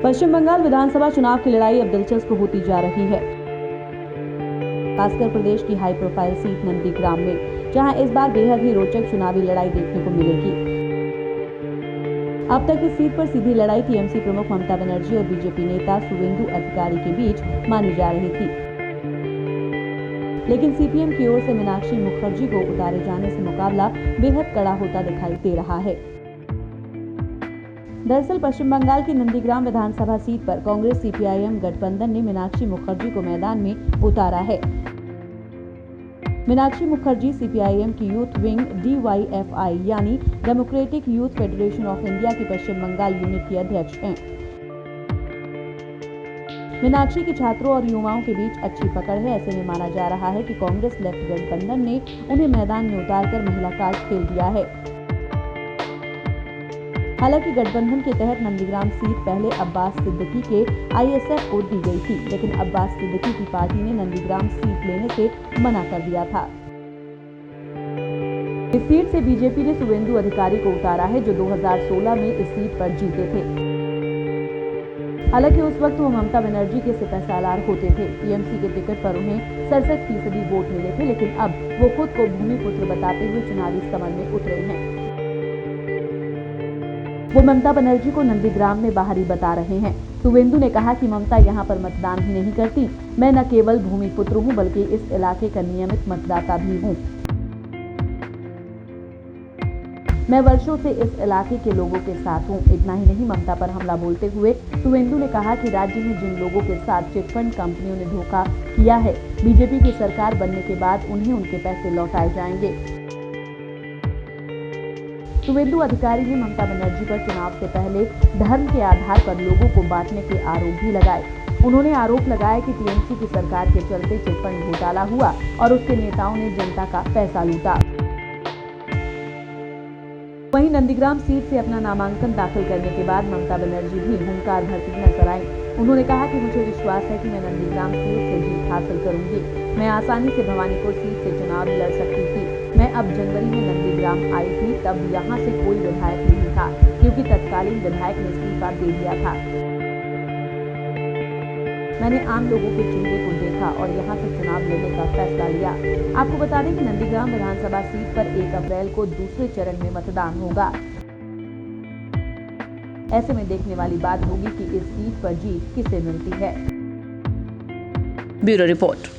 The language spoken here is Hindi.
पश्चिम बंगाल विधानसभा चुनाव की लड़ाई अब दिलचस्प होती जा रही है, खासकर प्रदेश की हाई प्रोफाइल सीट नंदीग्राम में, जहां इस बार बेहद ही रोचक चुनावी लड़ाई देखने को मिलेगी। अब तक इस सीट पर सीधी लड़ाई टीएमसी प्रमुख ममता बनर्जी और बीजेपी नेता शुवेंदु अधिकारी के बीच मानी जा रही थी, लेकिन सीपीएम की ओर से मीनाक्षी मुखर्जी को उतारे जाने से मुकाबला बेहद कड़ा होता दिखाई दे रहा है। दरअसल पश्चिम बंगाल की नंदीग्राम विधानसभा सीट पर कांग्रेस सीपीआईएम गठबंधन ने मीनाक्षी मुखर्जी को मैदान में उतारा है। मीनाक्षी मुखर्जी सीपीआईएम की यूथ विंग DYFI यानी democratic youth federation of India की पश्चिम बंगाल यूनिट की अध्यक्ष हैं। मीनाक्षी की छात्रों और युवाओं के बीच अच्छी पकड़ है। ऐसे में माना जा रहा है कि कांग्रेस लेफ्ट गठबंधन ने उन्हें मैदान में उतारकर महिला कार्ड खेल दिया है। हालांकि गठबंधन के तहत नंदीग्राम सीट पहले अब्बास सिद्दीकी के ISF को दी गई थी, लेकिन अब्बास सिद्दीकी की पार्टी ने नंदीग्राम सीट लेने से मना कर दिया था। इस सीट से बीजेपी ने शुवेंदु अधिकारी को उतारा है, जो 2016 में इस सीट पर जीते थे। हालांकि उस वक्त वो ममता बनर्जी के सिपहसालार होते थे। टीएमसी के टिकट पर उन्हें 67% वोट मिले थे, लेकिन अब वो खुद को भूमिपुत्र बताते हुए चुनावी समर में उतरे हैं। वो ममता बनर्जी को नंदीग्राम में बाहरी बता रहे हैं। शुवेंदु ने कहा कि ममता यहाँ पर मतदान ही नहीं करती, मैं न केवल भूमिपुत्र हूँ बल्कि इस इलाके का नियमित मतदाता भी हूँ। मैं वर्षों से इस इलाके के लोगों के साथ हूँ। इतना ही नहीं, ममता पर हमला बोलते हुए शुवेंदु ने कहा कि राज्य में जिन लोगों के साथ चिटफंड कंपनियों ने धोखा किया है, बीजेपी की सरकार बनने के बाद उन्हें उनके पैसे लौटाए जाएंगे। शुवेंदु अधिकारी ने ममता बनर्जी पर चुनाव से पहले धर्म के आधार पर लोगों को बांटने के आरोप भी लगाए। उन्होंने आरोप लगाया कि टीएमसी की सरकार के चलते चिटफंड घोटाला हुआ और उसके नेताओं ने जनता का पैसा लूटा। वहीं नंदीग्राम सीट से अपना नामांकन दाखिल करने के बाद ममता बनर्जी भी हुंकार भरती नजर आईं। उन्होंने कहा कि मुझे विश्वास है कि मैं नंदीग्राम सीट से जीत हासिल करूंगी। मैं आसानी से भवानीपुर सीट से चुनाव लड़ सकती थी। मैं अब जनवरी में नंदीग्राम आई थी, तब यहाँ से कोई विधायक नहीं था, क्योंकि तत्कालीन विधायक ने इस्तीफा दे दिया था। मैंने आम लोगों के चेहरे को देखा और यहाँ से चुनाव लड़ने का फैसला लिया। आपको बता दें कि नंदीग्राम विधानसभा सीट पर 1 अप्रैल को दूसरे चरण में मतदान होगा। ऐसे में देखने वाली बात होगी कि इस सीट पर जीत किसे मिलती है। Bureau report.